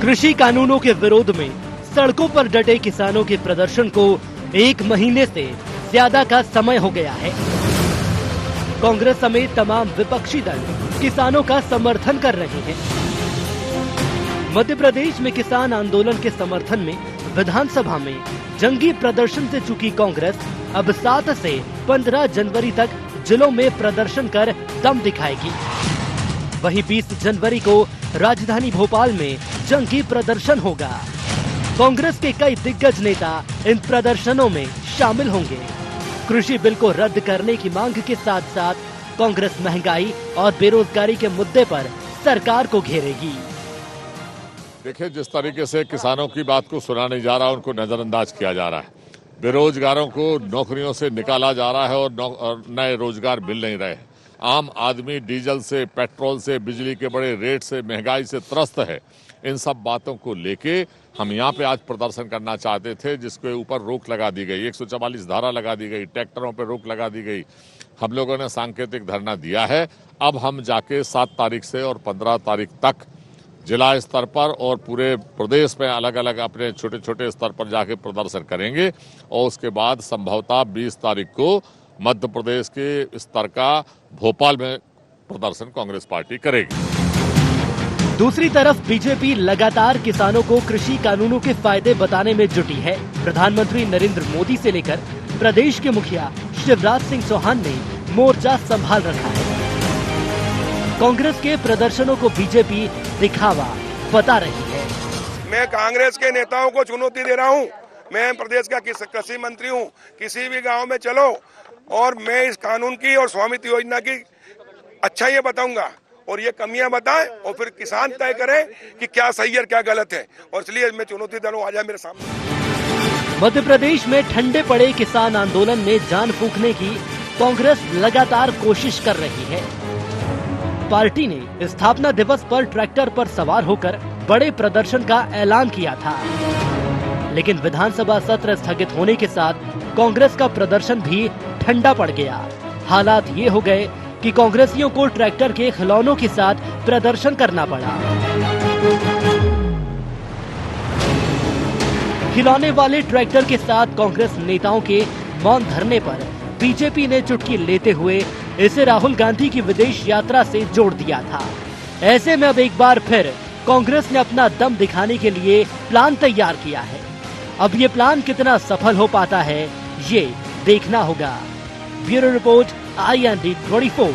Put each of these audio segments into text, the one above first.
कृषि कानूनों के विरोध में सड़कों पर डटे किसानों के प्रदर्शन को 1 महीने से ज्यादा का समय हो गया है। कांग्रेस समेत तमाम विपक्षी दल किसानों का समर्थन कर रहे हैं। मध्य प्रदेश में किसान आंदोलन के समर्थन में विधानसभा में जंगी प्रदर्शन से चुकी कांग्रेस अब 7 से 15 जनवरी तक जिलों में प्रदर्शन कर दम दिखाएगी। वहीं 20 जनवरी को राजधानी भोपाल में जंगी प्रदर्शन होगा। कांग्रेस के कई दिग्गज नेता इन प्रदर्शनों में शामिल होंगे। कृषि बिल को रद्द करने की मांग के साथ साथ कांग्रेस महंगाई और बेरोजगारी के मुद्दे पर सरकार को घेरेगी। देखिए, जिस तरीके से किसानों की बात को सुना नहीं जा रहा, उनको नजरअंदाज किया जा रहा है। बेरोजगारों को नौकरियों से निकाला जा रहा है और नए रोजगार मिल नहीं रहे। आम आदमी डीजल से, पेट्रोल से, बिजली के बड़े रेट से, महंगाई से त्रस्त है। इन सब बातों को लेके हम यहाँ पे आज प्रदर्शन करना चाहते थे, जिसके ऊपर रोक लगा दी गई, 144 धारा लगा दी गई, ट्रैक्टरों पे रोक लगा दी गई। हम लोगों ने सांकेतिक धरना दिया है। अब हम जाके 7 तारीख से और 15 तारीख तक जिला स्तर पर और पूरे प्रदेश में अलग अलग अपने छोटे छोटे स्तर पर जाके प्रदर्शन करेंगे और उसके बाद संभवतः 20 तारीख को मध्य प्रदेश के स्तर का भोपाल में प्रदर्शन कांग्रेस पार्टी करेगी। दूसरी तरफ बीजेपी लगातार किसानों को कृषि कानूनों के फायदे बताने में जुटी है। प्रधानमंत्री नरेंद्र मोदी से लेकर प्रदेश के मुखिया शिवराज सिंह चौहान ने मोर्चा संभाल रखा है। कांग्रेस के प्रदर्शनों को बीजेपी दिखावा बता रही है। मैं कांग्रेस के नेताओं को चुनौती दे रहा हूँ। मैं प्रदेश का कृषि मंत्री हूँ। किसी भी गांव में चलो और मैं इस कानून की और स्वामित्व योजना की अच्छा ये बताऊंगा और ये कमियां बताएं और फिर किसान तय करें कि क्या सही है क्या गलत है। और इसलिए मैं चुनौती दे रहा हूँ, आ जाए मेरे सामने। मध्य प्रदेश में ठंडे पड़े किसान आंदोलन में जान फूंकने की कांग्रेस लगातार कोशिश कर रही है। पार्टी ने स्थापना दिवस पर ट्रैक्टर पर सवार होकर बड़े प्रदर्शन का ऐलान किया था, लेकिन विधानसभा सत्र स्थगित होने के साथ कांग्रेस का प्रदर्शन भी ठंडा पड़ गया। हालात ये हो गए कि कांग्रेसियों को ट्रैक्टर के खिलौनों के साथ प्रदर्शन करना पड़ा। खिलौने वाले ट्रैक्टर के साथ कांग्रेस नेताओं के मौन धरने पर बीजेपी ने चुटकी लेते हुए इसे राहुल गांधी की विदेश यात्रा से जोड़ दिया था। ऐसे में अब एक बार फिर कांग्रेस ने अपना दम दिखाने के लिए प्लान तैयार किया है। अब ये प्लान कितना सफल हो पाता है, ये देखना होगा। Bureau report, IND 24।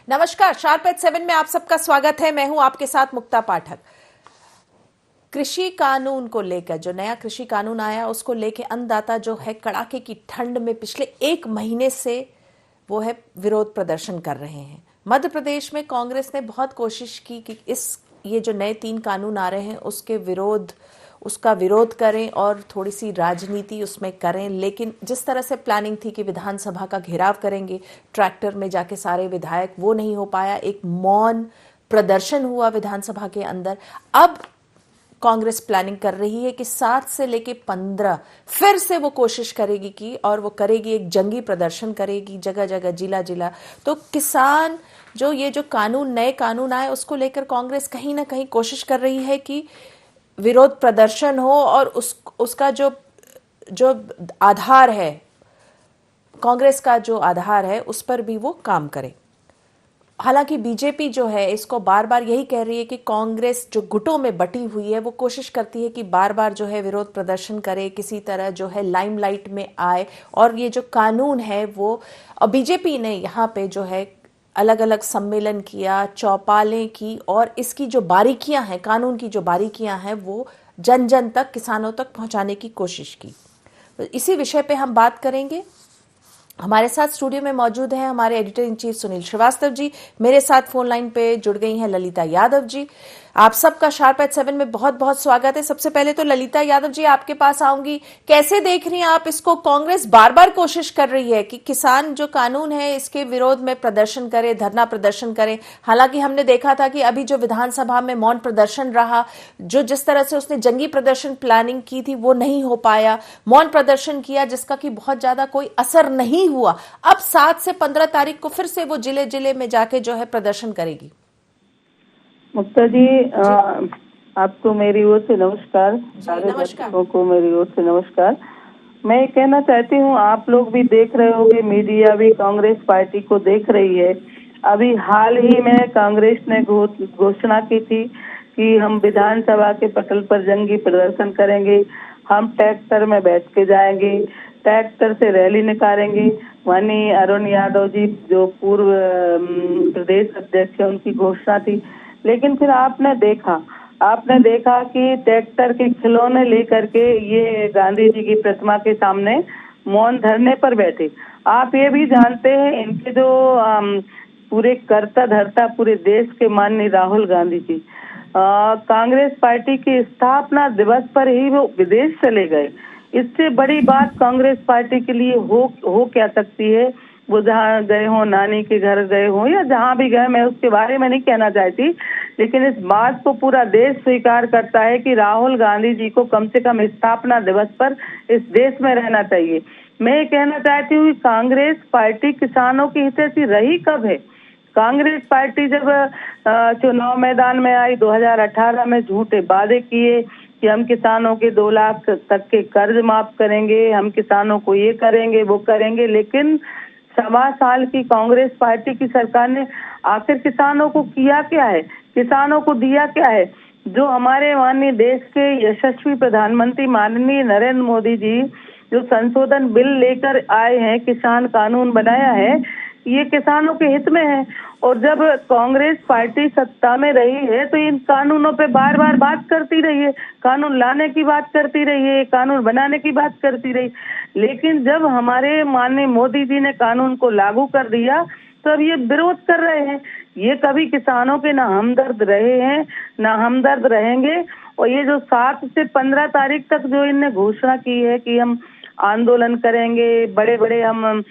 नमस्कार, शार्प एट 7 में आप सबका स्वागत है। मैं हूं आपके साथ मुक्ता पाठक। कृषि कानून को लेकर, जो नया कृषि कानून आया उसको लेकर अन्नदाता जो है कड़ाके की ठंड में पिछले 1 महीने से वो है विरोध प्रदर्शन कर रहे हैं। मध्य प्रदेश में कांग्रेस ने बहुत कोशिश की कि ये जो नए 3 कानून आ रहे हैं उसका विरोध करें और थोड़ी सी राजनीति उसमें करें, लेकिन जिस तरह से प्लानिंग थी कि विधानसभा का घेराव करेंगे, ट्रैक्टर में जाके सारे विधायक, वो नहीं हो पाया। एक मौन प्रदर्शन हुआ विधानसभा के अंदर। अब कांग्रेस प्लानिंग कर रही है कि 7 से लेके 15 फिर से वो कोशिश करेगी कि और वो करेगी, एक जंगी प्रदर्शन करेगी जगह जगह, जिला जिला। तो किसान ये जो नए कानून आए उसको लेकर कांग्रेस कहीं ना कहीं कोशिश कर रही है कि विरोध प्रदर्शन हो और उसका जो आधार है, कांग्रेस का जो आधार है उस पर भी वो काम करे। हालांकि बीजेपी जो है इसको बार बार यही कह रही है कि कांग्रेस जो गुटों में बटी हुई है वो कोशिश करती है कि बार बार जो है विरोध प्रदर्शन करे, किसी तरह जो है लाइमलाइट में आए। और ये जो कानून है वो बीजेपी ने यहाँ पे जो है अलग अलग सम्मेलन किया, चौपालें की और इसकी जो बारीकियां हैं, कानून की जो बारीकियां हैं वो जन जन तक, किसानों तक पहुंचाने की कोशिश की। तो इसी विषय पे हम बात करेंगे। हमारे साथ स्टूडियो में मौजूद हैं हमारे editor in chief Sunil Srivastava ji. मेरे साथ फोन लाइन पे जुड़ गई हैं ललिता यादव जी। आप सबका शार्प एट 7 में बहुत बहुत स्वागत है। सबसे पहले तो ललिता यादव जी आपके पास आऊंगी, कैसे देख रही हैं आप इसको? कांग्रेस बार बार कोशिश कर रही है कि किसान जो कानून है इसके विरोध में प्रदर्शन करे, धरना प्रदर्शन करे। हालांकि हमने देखा था कि अभी जो विधानसभा में मौन प्रदर्शन रहा, जो जिस तरह से उसने जंगी प्रदर्शन प्लानिंग की थी वो नहीं हो पाया, मौन प्रदर्शन किया जिसका कि बहुत ज्यादा कोई असर नहीं हुआ। अब 7 से 15 तारीख को फिर से वो जिले जिले में जाके जो है प्रदर्शन करेगी। मुक्ता जी, आपको मेरी ओर से नमस्कार, सारे दर्शकों को मेरी ओर से नमस्कार। मैं ये कहना चाहती हूँ, आप लोग भी देख रहे होंगे, मीडिया भी कांग्रेस पार्टी को देख रही है। अभी हाल ही में कांग्रेस ने घोषणा की थी कि हम विधानसभा के पटल पर जंगी प्रदर्शन करेंगे, हम ट्रैक्टर में बैठ के जाएंगे, ट्रैक्टर से रैली निकालेंगे। माननीय अरुण यादव जी जो पूर्व प्रदेश अध्यक्ष है, उनकी घोषणा थी। लेकिन फिर आपने देखा कि ट्रैक्टर के खिलौने लेकर के ये गांधी जी की प्रतिमा के सामने मौन धरने पर बैठे। आप ये भी जानते हैं, इनके जो पूरे करता धरता पूरे देश के माननीय राहुल गांधी जी कांग्रेस पार्टी की स्थापना दिवस पर ही वो विदेश चले गए। इससे बड़ी बात कांग्रेस पार्टी के लिए हो क्या सकती है? वो जहाँ गए हो, नानी के घर गए हो या जहाँ भी गए, मैं उसके बारे में नहीं कहना चाहती, लेकिन इस बात को पूरा देश स्वीकार करता है कि राहुल गांधी जी को कम से कम स्थापना दिवस पर इस देश में रहना चाहिए। मैं ये कहना चाहती हूँ कि कांग्रेस पार्टी किसानों की हितैषी रही कब है? कांग्रेस पार्टी जब चुनाव मैदान में आई 2018 में झूठे वादे किए कि हम किसानों के 2 लाख तक के कर्ज माफ करेंगे, हम किसानों को ये करेंगे वो करेंगे, लेकिन 1.25 साल की कांग्रेस पार्टी की सरकार ने आखिर किसानों को किया क्या है, किसानों को दिया क्या है? जो हमारे माननीय देश के यशस्वी प्रधानमंत्री माननीय नरेंद्र मोदी जी जो संशोधन बिल लेकर आए हैं, किसान कानून बनाया है, ये किसानों के हित में है। और जब कांग्रेस पार्टी सत्ता में रही है तो इन कानूनों पे बार बार बात करती रही है, कानून लाने की बात करती रही है, कानून बनाने की बात करती रही। लेकिन जब हमारे माननीय मोदी जी ने कानून को लागू कर दिया तो अब ये विरोध कर रहे हैं। ये कभी किसानों के ना हमदर्द रहे हैं ना हमदर्द रहेंगे। और ये जो 7 से 15 तारीख तक जो इनने घोषणा की है कि हम आंदोलन करेंगे, बड़े बड़े हम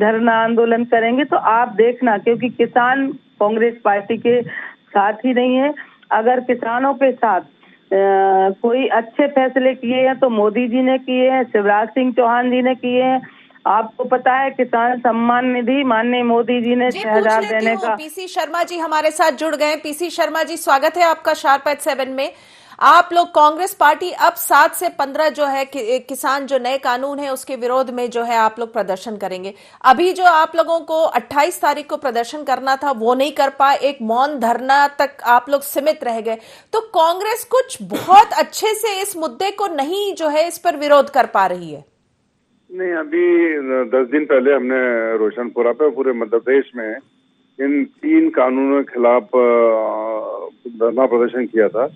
धरना आंदोलन करेंगे, तो आप देखना, क्योंकि किसान कांग्रेस पार्टी के साथ ही नहीं है। अगर किसानों के साथ कोई अच्छे फैसले किए हैं तो मोदी जी ने किए हैं, शिवराज सिंह चौहान जी ने किए हैं। आपको पता है किसान सम्मान निधि माननीय मोदी जी ने 6,000 देने का। पीसी शर्मा जी हमारे साथ जुड़ गए। पीसी शर्मा जी, स्वागत है आपका शार्प एट 7 में। आप लोग कांग्रेस पार्टी अब 7 से 15 जो है किसान जो नए कानून है उसके विरोध में जो है आप लोग प्रदर्शन करेंगे। अभी जो आप लोगों को 28 तारीख को प्रदर्शन करना था वो नहीं कर पाए, एक मौन धरना तक आप लोग सीमित रह गए। तो कांग्रेस कुछ बहुत अच्छे से इस मुद्दे को नहीं जो है इस पर विरोध कर पा रही है। नहीं, अभी 10 दिन पहले हमने रोशनपुरा पे पूरे मध्य प्रदेश में इन 3 कानूनों के खिलाफ धरना प्रदर्शन किया था।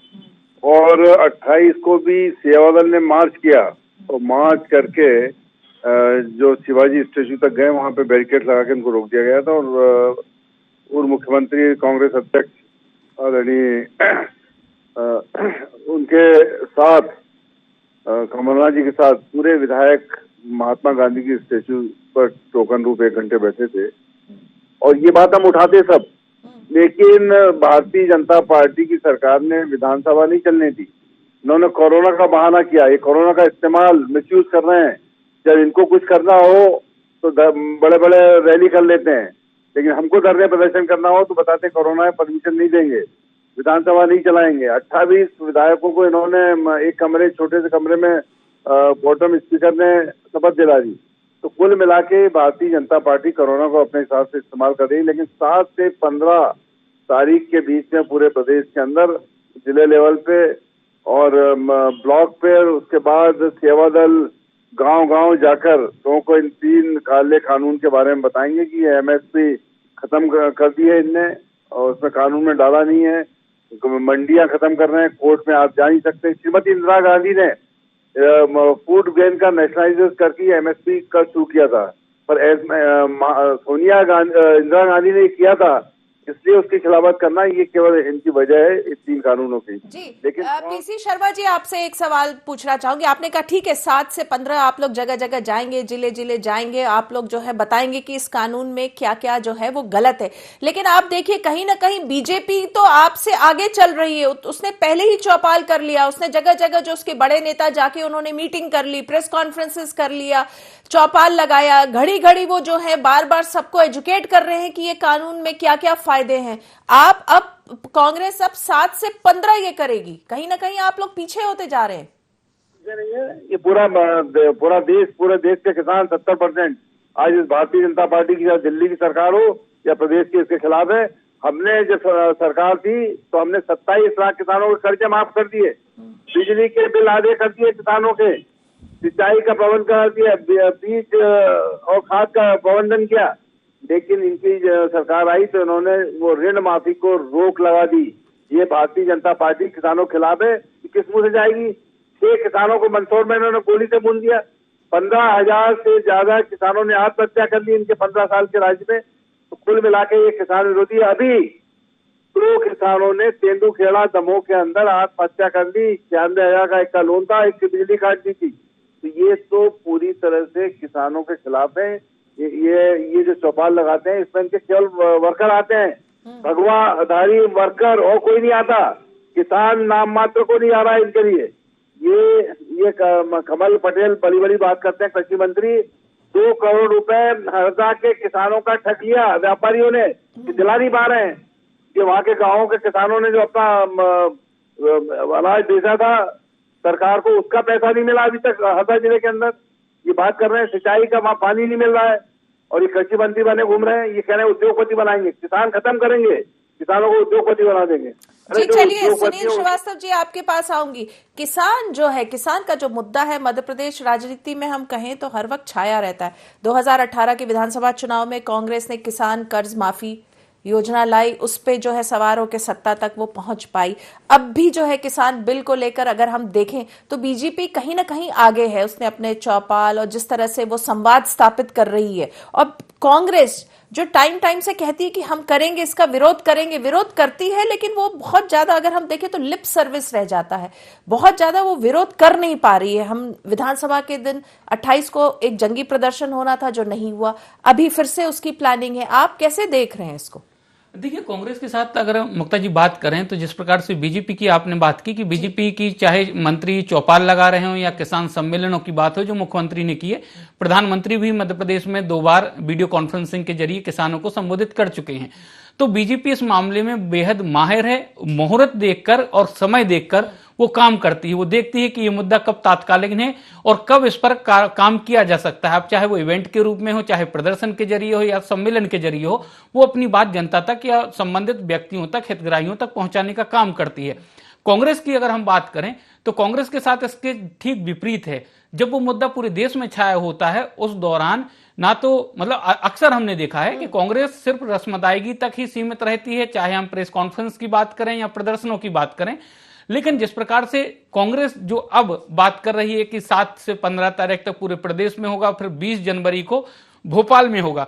और 28 को भी सेवा दल ने मार्च किया और मार्च करके जो शिवाजी स्टेचू तक गए, वहां पे बैरिकेड लगा के उनको रोक दिया गया था। और पूर्व मुख्यमंत्री कांग्रेस अध्यक्ष आदरणीय उनके साथ कमलनाथ जी के साथ पूरे विधायक महात्मा गांधी की स्टेचू पर टोकन रूप 1 घंटे बैठे थे। और ये बात हम उठाते सब, लेकिन भारतीय जनता पार्टी की सरकार ने विधानसभा नहीं चलने दी। इन्होंने कोरोना का बहाना किया, ये कोरोना का इस्तेमाल मिसयूज कर रहे हैं। जब इनको कुछ करना हो तो बड़े बड़े रैली कर लेते हैं, लेकिन हमको धरने प्रदर्शन करना हो तो बताते कोरोना है, परमिशन नहीं देंगे, विधानसभा नहीं चलाएंगे। 28 विधायकों को इन्होंने एक कमरे, छोटे से कमरे में बॉटम स्पीकर ने शपथ दिला दी। तो कुल मिला के भारतीय जनता पार्टी कोरोना को अपने हिसाब से इस्तेमाल कर रही है। लेकिन 7 से 15 तारीख के बीच में पूरे प्रदेश के अंदर जिले लेवल पे और ब्लॉक पे, उसके बाद सेवा दल गांव-गांव जाकर लोगों को इन 3 काले कानून के बारे में बताएंगे कि ये एमएसपी खत्म कर दी है इनने और उसमें कानून में डाला नहीं है, मंडियां खत्म कर रहे हैं, कोर्ट में आप जा नहीं सकते। श्रीमती इंदिरा गांधी ने फूड ग्रेन का नेशनलाइजेशन करके एमएसपी का शुरू किया था, पर इंदिरा गांधी ने किया था इसलिए उसकी खिलाफत करना ये केवल इनकी वजह है इस 3 कानूनों की। जी लेकिन पीसी शर्मा जी, आपसे एक सवाल पूछना चाहूंगी। आपने कहा ठीक है 7 से 15 आप लोग जगह जगह जाएंगे, जिले जिले जाएंगे, आप लोग जो है बताएंगे कि इस कानून में क्या क्या जो है वो गलत है। लेकिन आप देखिए कहीं ना कहीं बीजेपी तो आपसे आगे चल रही है। उसने पहले ही चौपाल कर लिया, उसने जगह जगह जो उसके बड़े नेता जाके उन्होंने मीटिंग कर ली, प्रेस कॉन्फ्रेंसेस कर लिया, चौपाल लगाया, घड़ी घड़ी वो जो है बार बार सबको एजुकेट कर रहे हैं कि ये कानून में क्या क्या फायदे हैं। आप अब कांग्रेस अब 7 से 15 ये करेगी, कहीं ना कहीं आप लोग पीछे होते जा रहे हैं। ये पूरे देश के किसान 70% आज इस भारतीय जनता पार्टी की, या दिल्ली की सरकार हो या प्रदेश की, इसके खिलाफ है। हमने जब सरकार थी तो हमने 27 लाख किसानों के कर्जे माफ कर दिए, बिजली के बिल आधे कर दिए किसानों के, सिंचाई का प्रबंध कर दिया, बीज और खाद का प्रबंधन किया। लेकिन इनकी सरकार आई तो इन्होंने वो ऋण माफी को रोक लगा दी। ये भारतीय जनता पार्टी किसानों के खिलाफ है। किस मुंह से जाएगी? 6 किसानों को मंदसौर में इन्होंने गोली से भून दिया। 15,000 से ज्यादा किसानों ने आत्महत्या कर ली इनके 15 साल के राज्य में। तो कुल मिला के ये किसान विरोधी। अभी 2 किसानों ने तेंदुखेड़ा दमोह के अंदर आत्महत्या कर ली। 91,000 का एक का लोन था, एक की बिजली काट दी थी। तो ये तो पूरी तरह से किसानों के खिलाफ है। ये जो चौपाल लगाते हैं इसमें इनके केवल वर्कर आते हैं, भगवाधारी वर्कर, और कोई नहीं आता। किसान नाम मात्र को नहीं आ रहा है इनके लिए। ये कमल पटेल बड़ी बड़ी बात करते हैं, कृषि मंत्री 2 करोड़ रुपए हरदा के किसानों का ठग लिया व्यापारियों ने, दिला नहीं पा रहे हैं। कि वहाँ के गाँवों के किसानों ने जो अपना अनाज बेचा था सरकार को, उसका पैसा नहीं मिला अभी तक हरदा जिले के अंदर। ये बात कर रहे हैं सिंचाई का वहाँ पानी नहीं मिल रहा है, और ये कृषि मंत्री बने घूम रहे हैं। ये कह रहे हैं उद्योगपति बनाएंगे, किसान खत्म करेंगे, किसानों को उद्योगपति बना देंगे। जी चलिए सुनील श्रीवास्तव जी आपके पास आऊंगी। किसान जो है, किसान का जो मुद्दा है मध्य प्रदेश राजनीति में हम कहें तो हर वक्त छाया रहता है। 2018 के विधानसभा चुनाव में कांग्रेस ने किसान कर्ज माफी योजना लाई, उस पे जो है सवार होकर सत्ता तक वो पहुंच पाई। अब भी जो है किसान बिल को लेकर अगर हम देखें तो बीजेपी कहीं ना कहीं आगे है। उसने अपने चौपाल और जिस तरह से वो संवाद स्थापित कर रही है, और कांग्रेस जो टाइम से कहती है कि हम करेंगे, इसका विरोध करेंगे, विरोध करती है, लेकिन वो बहुत ज्यादा अगर हम देखें तो लिप सर्विस रह जाता है। बहुत ज्यादा वो विरोध कर नहीं पा रही है। हम विधानसभा के दिन 28 को एक जंगी प्रदर्शन होना था जो नहीं हुआ, अभी फिर से उसकी प्लानिंग है। आप कैसे देख रहे हैं इसको? देखिए, कांग्रेस के साथ अगर मुक्ता जी बात करें तो जिस प्रकार से बीजेपी की आपने बात की कि बीजेपी की चाहे मंत्री चौपाल लगा रहे हो या किसान सम्मेलनों की बात हो जो मुख्यमंत्री ने की है, प्रधानमंत्री भी मध्य प्रदेश में 2 बार वीडियो कॉन्फ्रेंसिंग के जरिए किसानों को संबोधित कर चुके हैं। तो बीजेपी इस मामले में बेहद माहिर है। मुहूर्त देखकर और समय देखकर वो काम करती है। वो देखती है कि ये मुद्दा कब तात्कालिक है और कब इस पर काम किया जा सकता है। अब चाहे वो इवेंट के रूप में हो, चाहे प्रदर्शन के जरिए हो या सम्मेलन के जरिए हो, वो अपनी बात जनता तक या संबंधित व्यक्तियों तक, हितग्राहियों तक पहुंचाने का काम करती है। कांग्रेस की अगर हम बात करें तो कांग्रेस के साथ इसके ठीक विपरीत है। जब वो मुद्दा पूरे देश में छाया होता है उस दौरान ना तो मतलब अक्सर हमने देखा है कि कांग्रेस सिर्फ रस्म अदायगी तक ही सीमित रहती है, चाहे हम प्रेस कॉन्फ्रेंस की बात करें या प्रदर्शनों की बात करें। लेकिन जिस प्रकार से कांग्रेस जो अब बात कर रही है कि 7 से 15 तारीख तक पूरे प्रदेश में होगा, फिर 20 जनवरी को भोपाल में होगा,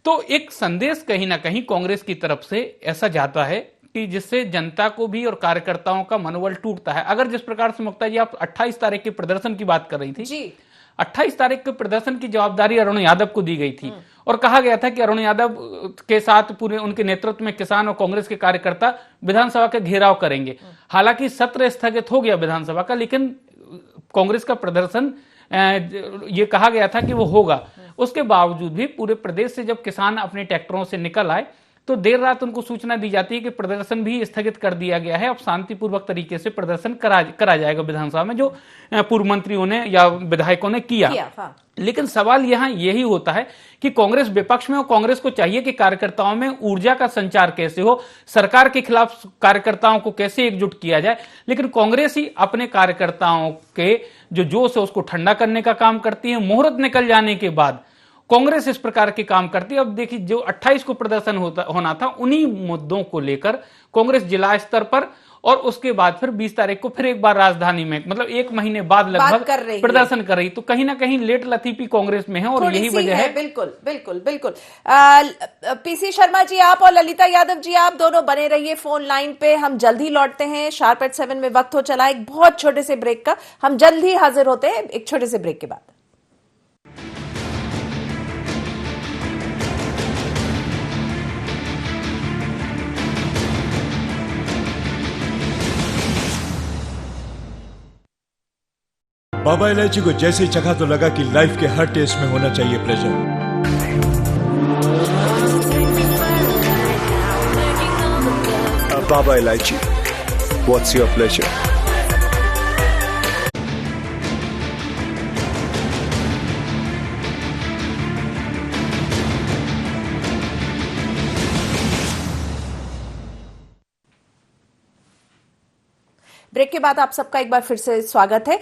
तो एक संदेश कहीं ना कहीं कांग्रेस की तरफ से ऐसा जाता है कि जिससे जनता को भी और कार्यकर्ताओं का मनोबल टूटता है। अगर जिस प्रकार से मुक्ता जी आप 28 तारीख के प्रदर्शन की बात कर रही थी जी, 28 तारीख के प्रदर्शन की जवाबदारी अरुण यादव को दी गई थी और कहा गया था कि अरुण यादव के साथ पूरे उनके नेतृत्व में किसान और कांग्रेस के कार्यकर्ता विधानसभा का घेराव करेंगे। हालांकि सत्र स्थगित हो गया विधानसभा का, लेकिन कांग्रेस का प्रदर्शन ये कहा गया था कि वो होगा। उसके बावजूद भी पूरे प्रदेश से जब किसान अपने ट्रैक्टरों से निकल आए तो देर रात उनको सूचना दी जाती है कि प्रदर्शन भी स्थगित कर दिया गया है, अब शांतिपूर्वक तरीके से प्रदर्शन करा जाएगा विधानसभा में, जो पूर्व मंत्रियों ने या विधायकों ने किया। हाँ। लेकिन सवाल यहां यही होता है कि कांग्रेस विपक्ष में और कांग्रेस को चाहिए कि कार्यकर्ताओं में ऊर्जा का संचार कैसे हो, सरकार के खिलाफ कार्यकर्ताओं को कैसे एकजुट किया जाए, लेकिन कांग्रेस ही अपने कार्यकर्ताओं के जो जोश है उसको ठंडा करने का काम करती है। मुहूर्त निकल जाने के बाद कांग्रेस इस प्रकार के काम करती है। अब देखिए, जो 28 को प्रदर्शन होना था, उन्हीं मुद्दों को लेकर कांग्रेस जिला स्तर पर और उसके बाद फिर 20 तारीख को फिर एक बार राजधानी में, मतलब 1 महीने बाद लगभग प्रदर्शन कर रही। तो कहीं ना कहीं लेट लतीफी कांग्रेस में है और यही वजह है। बिल्कुल बिल्कुल बिल्कुल। पीसी शर्मा जी, आप और ललिता यादव जी, आप दोनों बने रहिए फोन लाइन पे। हम जल्द ही लौटते हैं। शार्प एट 7 में वक्त हो चला एक बहुत छोटे से ब्रेक का। हम जल्द ही हाजिर होते हैं एक छोटे से ब्रेक के बाद। बाबा इलायची को जैसे चखा तो लगा कि लाइफ के हर टेस्ट में होना चाहिए प्लेजर। बाबा इलायची, व्हाट्स योर प्लेजर? ब्रेक के बाद आप सबका एक बार फिर से स्वागत है।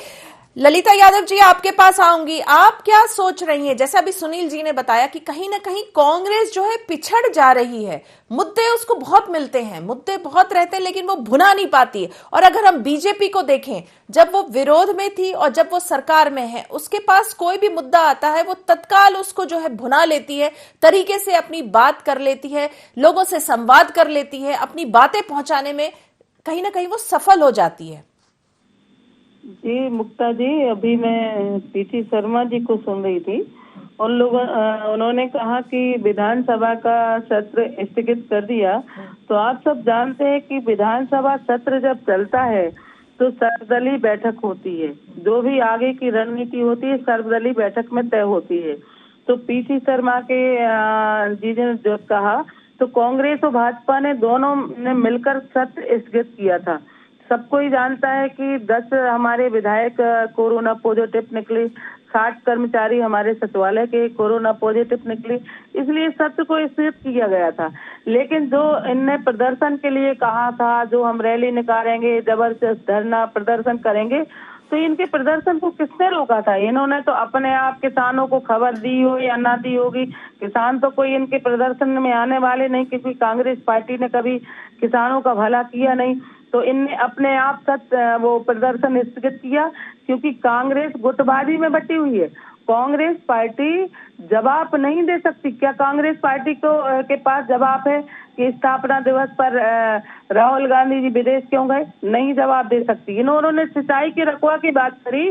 ललिता यादव जी, आपके पास आऊंगी। आप क्या सोच रही हैं? जैसे अभी सुनील जी ने बताया कि कहीं ना कहीं कांग्रेस जो है पिछड़ जा रही है। मुद्दे उसको बहुत मिलते हैं, मुद्दे बहुत रहते हैं, लेकिन वो भुना नहीं पाती है। और अगर हम बीजेपी को देखें, जब वो विरोध में थी और जब वो सरकार में है, उसके पास कोई भी मुद्दा आता है वो तत्काल उसको जो है भुना लेती है, तरीके से अपनी बात कर लेती है, लोगों से संवाद कर लेती है, अपनी बातें पहुंचाने में कहीं ना कहीं वो सफल हो जाती है। जी मुक्ता जी, अभी मैं पीसी शर्मा जी को सुन रही थी। उन्होंने कहा कि विधानसभा का सत्र स्थगित कर दिया। तो आप सब जानते हैं कि विधानसभा सत्र जब चलता है तो सर्वदलीय बैठक होती है। जो भी आगे की रणनीति होती है सर्वदलीय बैठक में तय होती है। तो पीसी शर्मा के जी ने जो कहा, तो कांग्रेस और भाजपा ने दोनों ने मिलकर सत्र स्थगित किया था। सबको ही जानता है कि 10 हमारे विधायक कोरोना पॉजिटिव निकले, 60 कर्मचारी हमारे सचिवालय के कोरोना पॉजिटिव निकले, इसलिए सत्र को स्थगित किया गया था। लेकिन जो इनने प्रदर्शन के लिए कहा था, जो हम रैली निकालेंगे, जबरदस्त धरना प्रदर्शन करेंगे, तो इनके प्रदर्शन को किसने रोका था? इन्होंने तो अपने आप किसानों को खबर दी हो या ना दी होगी, किसान तो कोई इनके प्रदर्शन में आने वाले नहीं, क्योंकि कांग्रेस पार्टी ने कभी किसानों का भला किया नहीं। तो इनने अपने आप वो प्रदर्शन स्थगित किया, क्योंकि कांग्रेस गुटबाजी में बटी हुई है। कांग्रेस पार्टी जवाब नहीं दे सकती। क्या कांग्रेस पार्टी के पास जवाब है कि स्थापना दिवस पर राहुल गांधी जी विदेश क्यों गए? नहीं जवाब दे सकती। इन्होंने सिंचाई के रकबा की बात करी,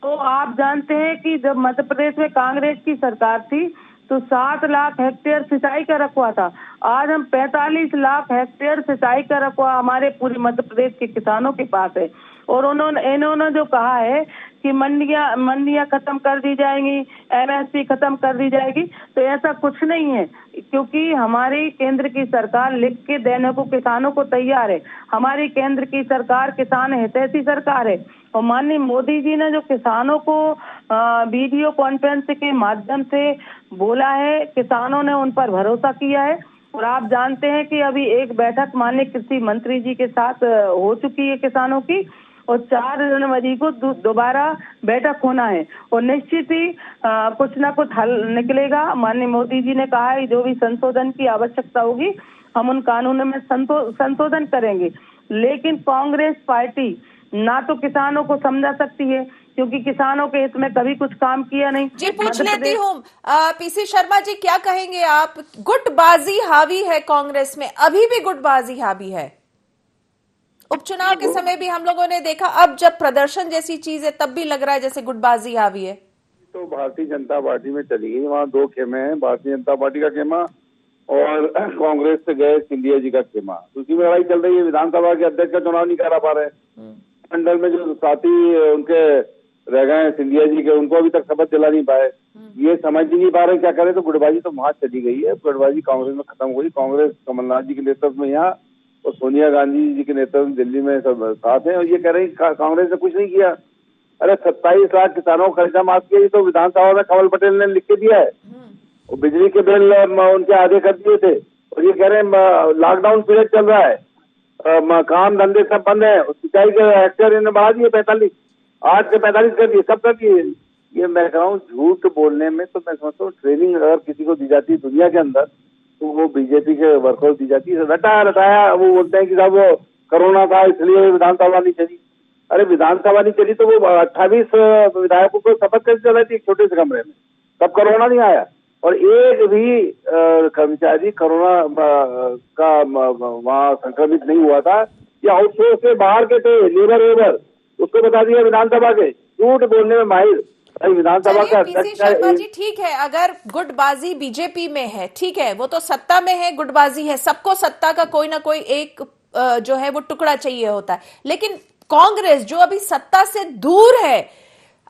तो आप जानते हैं कि जब मध्य प्रदेश में कांग्रेस की सरकार थी तो 7 लाख हेक्टेयर सिंचाई का रकबा था। आज हम 45 लाख हेक्टेयर सिंचाई का रकबा हमारे पूरे मध्य प्रदेश के किसानों के पास है। और इन्होंने जो कहा है कि मंडियां खत्म कर दी जाएंगी, एमएसपी खत्म कर दी जाएगी, तो ऐसा कुछ नहीं है, क्योंकि हमारी केंद्र की सरकार लिख के देने को किसानों को तैयार है। हमारी केंद्र की सरकार किसान हितैषी सरकार है। और माननीय मोदी जी ने जो किसानों को वीडियो कॉन्फ्रेंस के माध्यम से बोला है, किसानों ने उन पर भरोसा किया है। और आप जानते हैं कि अभी एक बैठक माननीय कृषि मंत्री जी के साथ हो चुकी है किसानों की, और 4 जनवरी को दोबारा बैठक होना है। और निश्चित ही कुछ ना कुछ हल निकलेगा। माननीय मोदी जी ने कहा है जो भी संशोधन की आवश्यकता होगी हम उन कानूनों में संशोधन करेंगे। लेकिन कांग्रेस पार्टी ना तो किसानों को समझा सकती है, क्योंकि किसानों के हित में कभी कुछ काम किया नहीं। जी पूछ लेती हूँ, पीसी शर्मा जी क्या कहेंगे आप? गुटबाजी हावी है कांग्रेस में, अभी भी गुटबाजी हावी है। उपचुनाव के समय भी हम लोगों ने देखा, अब जब प्रदर्शन जैसी चीज है तब भी लग रहा है जैसे गुटबाजी हावी है। तो भारतीय जनता पार्टी में चली गई, वहाँ 2 खेमे हैं, भारतीय जनता पार्टी का खेमा और कांग्रेस से गए सिंधिया जी का खेमा। उसी में लड़ाई चल रही है। विधानसभा के अध्यक्ष का चुनाव नहीं करा पा रहे। मंडल में जो साथी उनके रह गए हैं सिंधिया जी के, उनको अभी तक शपथ दिला नहीं पाए। ये समझ ही नहीं पा रहे क्या करे। तो गुटबाजी तो वहां चली गई है, गुटबाजी कांग्रेस में खत्म हो गई। कांग्रेस कमलनाथ जी के नेतृत्व में यहाँ और सोनिया गांधी जी के नेतृत्व में दिल्ली में सब साथ हैं। और ये कह रहे हैं कांग्रेस ने कुछ नहीं किया। अरे 27 लाख किसानों को खर्चा माफ किया, तो विधानसभा में कमल पटेल ने लिख के दिया है। और बिजली के बिल उनके आधे कर दिए थे। और ये कह रहे हैं लॉकडाउन पीरियड चल रहा है, काम धंधे सब बंद है। सिंचाई के हेक्टेयर इन्होंने बढ़ा दिए 45, 8 से 45 कर दिए, सब कर दिए। ये मैं कह रहा हूँ झूठ बोलने में तो मैं समझता हूँ ट्रेनिंग अगर किसी को दी जाती है दुनिया के अंदर तो वो बीजेपी के वर्कर्स दी जाती है। रटाया वो बोलते हैं कि साहब वो कोरोना था इसलिए विधानसभा नहीं चली। अरे विधानसभा नहीं चली तो वो 28 विधायकों को शपथ कैसे चलाई थी एक छोटे से कमरे में, तब कोरोना नहीं आया और एक भी कर्मचारी कोरोना का वहाँ संक्रमित नहीं हुआ था। या आउटसोर्स से बाहर के थे लेबर उसको बता दिया विधानसभा के, झूठ बोलने में माहिर विधानसभा का अध्यक्ष। शर्मा जी ठीक है, अगर गुटबाजी बीजेपी में है ठीक है, वो तो सत्ता में है, गुटबाजी है, सबको सत्ता का कोई ना कोई एक जो है वो टुकड़ा चाहिए होता है, लेकिन कांग्रेस जो अभी सत्ता से दूर है,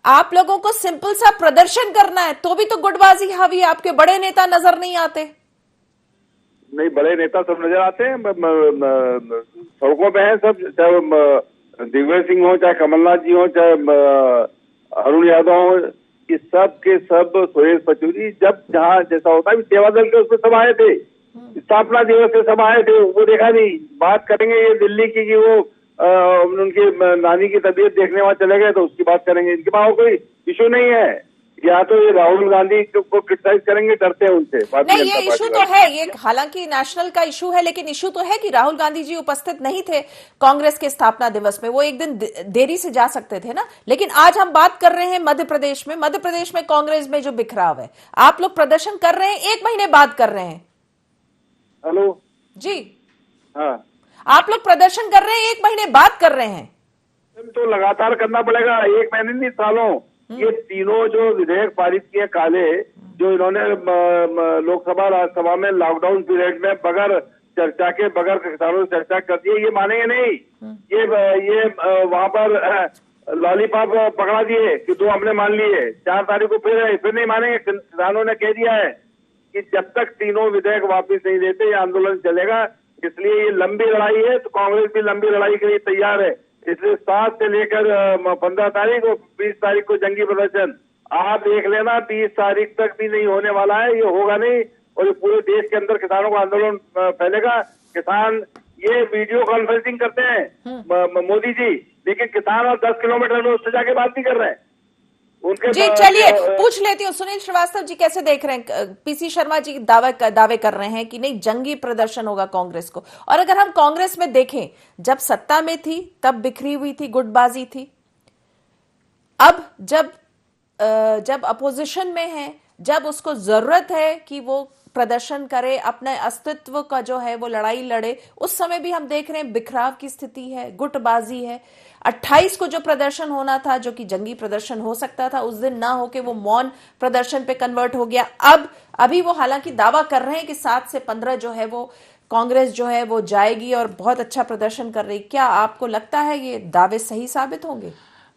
आप लोगों को सिंपल सा प्रदर्शन करना है तो भी तो गुटबाजी हावी, आपके बड़े नेता नजर नहीं आते। नहीं, बड़े नेता सब नजर आते हैं, सड़कों पे हैं सब, चाहे दिग्विजय सिंह हो, चाहे कमलनाथ जी हो, चाहे अरुण यादव हो, ये सब के सब सुरेश पचौरी जब जहाँ जैसा होता है सेवा दल के उसमें सब आए थे, स्थापना दिवस से सब आए थे, वो देखा नहीं। बात करेंगे ये दिल्ली की कि वो उनकी नानी की तबीयत देखने वहां चले गए तो उसकी बात करेंगे, इनके पास कोई इशू नहीं है। या तो ये राहुल गांधी को क्रिटिसाइज करेंगे, डरते हैं उनसे। नहीं, ये इशू तो है, ये हालांकि नेशनल का इशू है, लेकिन इशू तो है कि राहुल गांधी जी उपस्थित नहीं थे कांग्रेस के स्थापना दिवस में, वो एक दिन देरी से जा सकते थे ना। लेकिन आज हम बात कर रहे हैं मध्य प्रदेश में कांग्रेस में जो बिखराव है, आप लोग प्रदर्शन कर रहे हैं, 1 महीने बाद कर रहे हैं। हेलो जी हाँ, आप लोग प्रदर्शन कर रहे हैं, 1 महीने बाद कर रहे हैं। तो लगातार करना पड़ेगा, 1 महीने नहीं सालों। ये तीनों जो विधेयक पारित किए काले, जो इन्होंने लोकसभा राज्यसभा में लॉकडाउन पीरियड में बगैर चर्चा के, बगैर किसानों से चर्चा कर दिए, ये मानेंगे नहीं। ये वहां पर लॉलीपॉप पकड़ा दिए कि 2 हमने मान लिए, 4 तारीख को फिर नहीं मानेंगे। किसानों ने कह दिया है कि जब तक तीनों विधेयक वापिस नहीं देते ये आंदोलन चलेगा। इसलिए ये लंबी लड़ाई है, तो कांग्रेस भी लंबी लड़ाई के लिए तैयार है। इसलिए 7 से लेकर 15 तारीख और 20 तारीख को जंगी प्रदर्शन आप देख लेना, 30 तारीख तक भी नहीं होने वाला है, ये होगा नहीं। और ये पूरे देश के अंदर किसानों का आंदोलन फैलेगा। किसान ये वीडियो कॉन्फ्रेंसिंग करते हैं मोदी जी, लेकिन किसान और 10 किलोमीटर में उससे जाके बात नहीं कर रहे हैं उनके। जी चलिए पूछ लेती हूँ, सुनील श्रीवास्तव जी कैसे देख रहे हैं? पीसी शर्मा जी दावे कर रहे हैं कि नहीं जंगी प्रदर्शन होगा कांग्रेस को, और अगर हम कांग्रेस में देखें, जब सत्ता में थी तब बिखरी हुई थी, गुटबाजी थी। अब जब अपोजिशन में है, जब उसको जरूरत है कि वो प्रदर्शन करे, अपने अस्तित्व का जो है वो लड़ाई लड़े, उस समय भी हम देख रहे हैं बिखराव की स्थिति है, गुटबाजी है। 28 को जो प्रदर्शन होना था, जो कि जंगी प्रदर्शन हो सकता था, उस दिन ना होके वो मौन प्रदर्शन पे कन्वर्ट हो गया। अभी वो हालांकि दावा कर रहे हैं कि 7 से 15 जो है वो कांग्रेस जो है वो जाएगी और बहुत अच्छा प्रदर्शन कर रही। क्या आपको लगता है ये दावे सही साबित होंगे?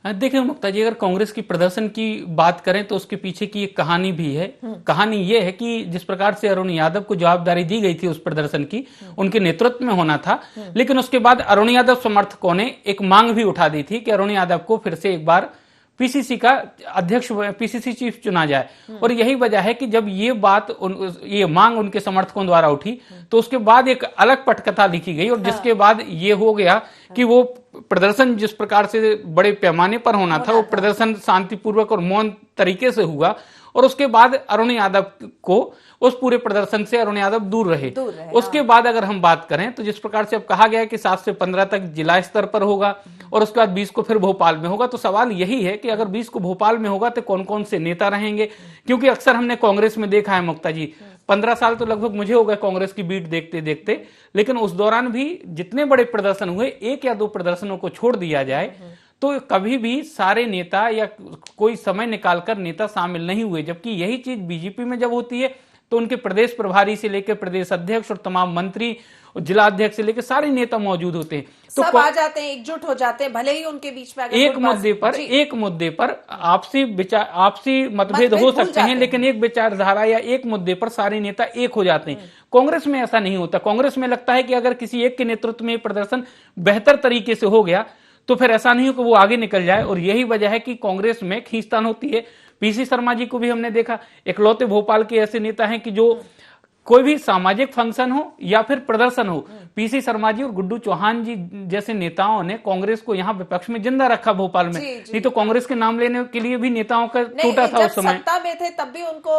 देखिए मुक्ता जी, अगर कांग्रेस की प्रदर्शन की बात करें तो उसके पीछे की एक कहानी भी है। कहानी ये है कि जिस प्रकार से अरुण यादव को जवाबदारी दी गई थी उस प्रदर्शन की, उनके नेतृत्व में होना था, लेकिन उसके बाद अरुण यादव समर्थकों ने एक मांग भी उठा दी थी कि अरुण यादव को फिर से एक बार पीसीसी का अध्यक्ष, पीसीसी चीफ चुना जाए। और यही वजह है कि जब ये मांग उनके समर्थकों द्वारा उठी तो उसके बाद एक अलग पटकथा लिखी गई, और जिसके बाद ये हो गया कि वो प्रदर्शन जिस प्रकार से बड़े पैमाने पर होना था, वो प्रदर्शन शांतिपूर्वक और मौन तरीके से हुआ। और उसके बाद अरुण यादव को उस पूरे प्रदर्शन से अरुण यादव दूर रहे। उसके बाद अगर हम बात करें तो जिस प्रकार से अब कहा गया है कि 7 से 15 तक जिला स्तर पर होगा और उसके बाद 20 को फिर भोपाल में होगा, तो सवाल यही है कि अगर 20 को भोपाल में होगा तो कौन कौन से नेता रहेंगे? क्योंकि अक्सर हमने कांग्रेस में देखा है मुक्ता जी, 15 साल तो लगभग मुझे हो गए कांग्रेस की बीट देखते देखते, लेकिन उस दौरान भी जितने बड़े प्रदर्शन हुए, 1 या 2 प्रदर्शनों को छोड़ दिया जाए तो कभी भी सारे नेता या कोई समय निकालकर नेता शामिल नहीं हुए। जबकि यही चीज बीजेपी में जब होती है तो उनके प्रदेश प्रभारी से लेकर प्रदेश अध्यक्ष और तमाम मंत्री और जिला अध्यक्ष से लेकर सारे नेता मौजूद होते हैं, तो सब आ जाते हैं, एकजुट हो जाते हैं, भले ही उनके बीच में एक मुद्दे पर आपसी मतभेद हो सकते हैं, लेकिन एक विचारधारा या एक मुद्दे पर सारे नेता एक हो जाते हैं। कांग्रेस में ऐसा नहीं होता। कांग्रेस में लगता है कि अगर किसी एक के नेतृत्व में प्रदर्शन बेहतर तरीके से हो गया तो फिर ऐसा नहीं हो कि वो आगे निकल जाए, और यही वजह है कि कांग्रेस में खींचतान होती है। पीसी शर्मा जी को भी हमने देखा, इकलौते भोपाल के ऐसे नेता हैं कि जो कोई भी सामाजिक फंक्शन हो या फिर प्रदर्शन हो, पीसी शर्मा जी और गुड्डू चौहान जी जैसे नेताओं ने कांग्रेस को यहाँ विपक्ष में जिंदा रखा भोपाल में। नहीं तो कांग्रेस के नाम लेने के लिए भी नेताओं का टूटा था उस समय। सत्ता में थे तब भी उनको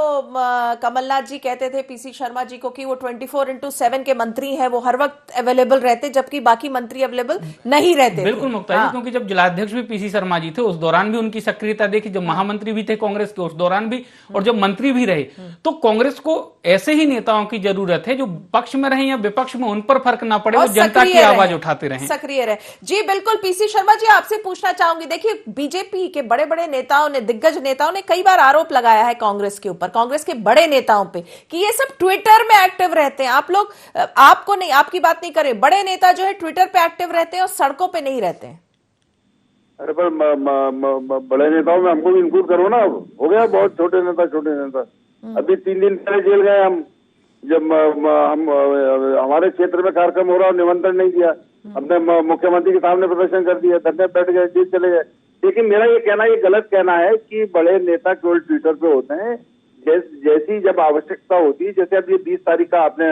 कमलनाथ जी कहते थे पीसी शर्मा जी को कि वो 24/7 के मंत्री हैं, वो हर वक्त अवेलेबल रहते, जबकि बाकी मंत्री अवेलेबल नहीं रहते। बिल्कुल मुक्ता जी, क्योंकि जब जिलाध्यक्ष भी पीसी शर्मा जी थे उस दौरान भी उनकी सक्रियता देखी, जब महामंत्री भी थे कांग्रेस के उस दौरान भी, और जब मंत्री भी रहे। तो कांग्रेस को ऐसे ही नेताओं की जरूरत है जो पक्ष में रहे या विपक्ष में, उन पर फर्क ना पड़े, वो जनता की आवाज उठाते रहे, सक्रिय रहे। जी बिल्कुल। पीसी शर्मा जी, आपसे पूछना चाहूंगी, देखिए बीजेपी के बड़े बड़े नेताओं ने, दिग्गज नेताओं ने कई बार आरोप लगाया है कांग्रेस के ऊपर, कांग्रेस के बड़े नेताओं पे, कि ये सब ट्विटर में एक्टिव रहते हैं। आप लोग, आपको नहीं, आपकी बात नहीं करें, बड़े नेता जो है ट्विटर पे एक्टिव रहते हैं और सड़कों पे नहीं रहते हैं। अरे पर बड़े नेताओं में हमको भी इंक्लूड करो ना। हो गया बहुत छोटे नेता। अभी 3 दिन पहले जेल गए हम, जब हम हमारे क्षेत्र में कार्यक्रम हो रहा, निमंत्रण नहीं दिया, हमने मुख्यमंत्री के सामने प्रदर्शन कर दिया, धरने बैठ गए, जेल चले गए। लेकिन मेरा ये कहना, ये गलत कहना है कि बड़े नेता केवल ट्विटर पे होते हैं। जैसी जब आवश्यकता होती है, जैसे अब ये 20 तारीख का आपने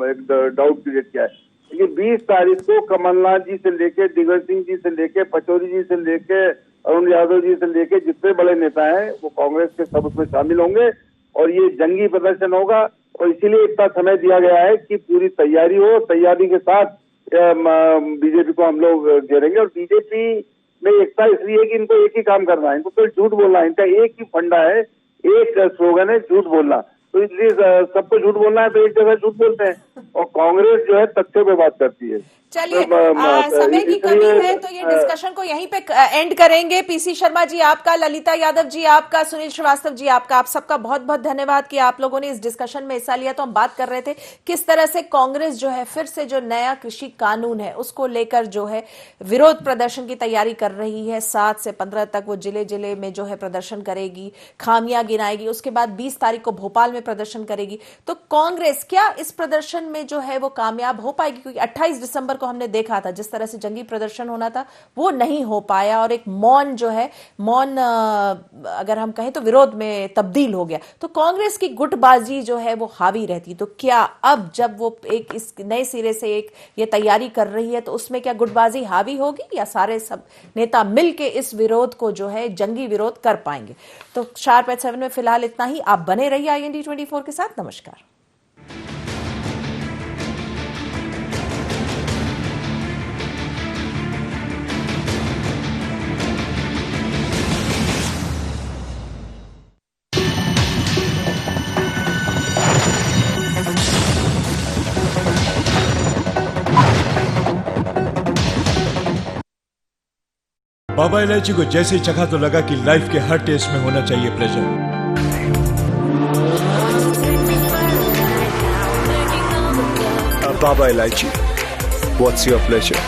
एक डाउट क्रिएट किया है, ये 20 तारीख को कमलनाथ जी से लेके, दिग्विजय सिंह जी से लेके, पचौरी जी से लेके, अरुण यादव जी से लेके, जितने बड़े नेता हैं वो कांग्रेस के सब उसमें शामिल होंगे और ये जंगी प्रदर्शन होगा। और इसीलिए इतना समय दिया गया है कि पूरी तैयारी हो, तैयारी के साथ बीजेपी को हम लोग घेरेंगे। और बीजेपी में एकता इसलिए कि इनको एक ही काम करना है, इनको कोई झूठ बोलना है, इनका एक ही फंडा है, एक स्लोगन है, झूठ बोलना। तो इसलिए सबको झूठ बोलना है तो एक जगह झूठ बोलते हैं, और कांग्रेस जो है तथ्यों पे बात करती है। चलिए, समय की कमी है तो ये डिस्कशन को यहीं पे एंड करेंगे। पीसी शर्मा जी आपका, ललिता यादव जी आपका, सुनील श्रीवास्तव जी आपका, आप सबका बहुत बहुत धन्यवाद कि आप लोगों ने इस डिस्कशन में हिस्सा लिया। तो हम बात कर रहे थे किस तरह से कांग्रेस जो है फिर से जो नया कृषि कानून है उसको लेकर जो है विरोध प्रदर्शन की तैयारी कर रही है। 7 से 15 तक वो जिले जिले में जो है प्रदर्शन करेगी, खामियां गिनाएगी, उसके बाद 20 तारीख को भोपाल में प्रदर्शन करेगी। तो कांग्रेस क्या इस प्रदर्शन में जो है वो कामयाब हो पाएगी? क्योंकि 28 दिसंबर को हमने देखा था जिस तरह से जंगी प्रदर्शन होना था वो नहीं हो पाया, और एक मौन जो है, मौन अगर हम कहें तो विरोध में तब्दील हो गया। तो कांग्रेस की गुटबाजी जो है वो हावी रहती। तो क्या अब जब वो एक इस नए सिरे से एक ये तैयारी कर रही है तो उसमें क्या गुटबाजी हावी होगी, या सारे सब नेता मिलके इस विरोध को जो है जंगी विरोध कर पाएंगे? तो शार्प एट 7 में फिलहाल इतना ही। आप बने रहिए IND 24 के साथ। नमस्कार। बाबा इलायची को जैसे ही चखा तो लगा कि लाइफ के हर टेस्ट में होना चाहिए pleasure. Baba Ilaichi, what's your pleasure?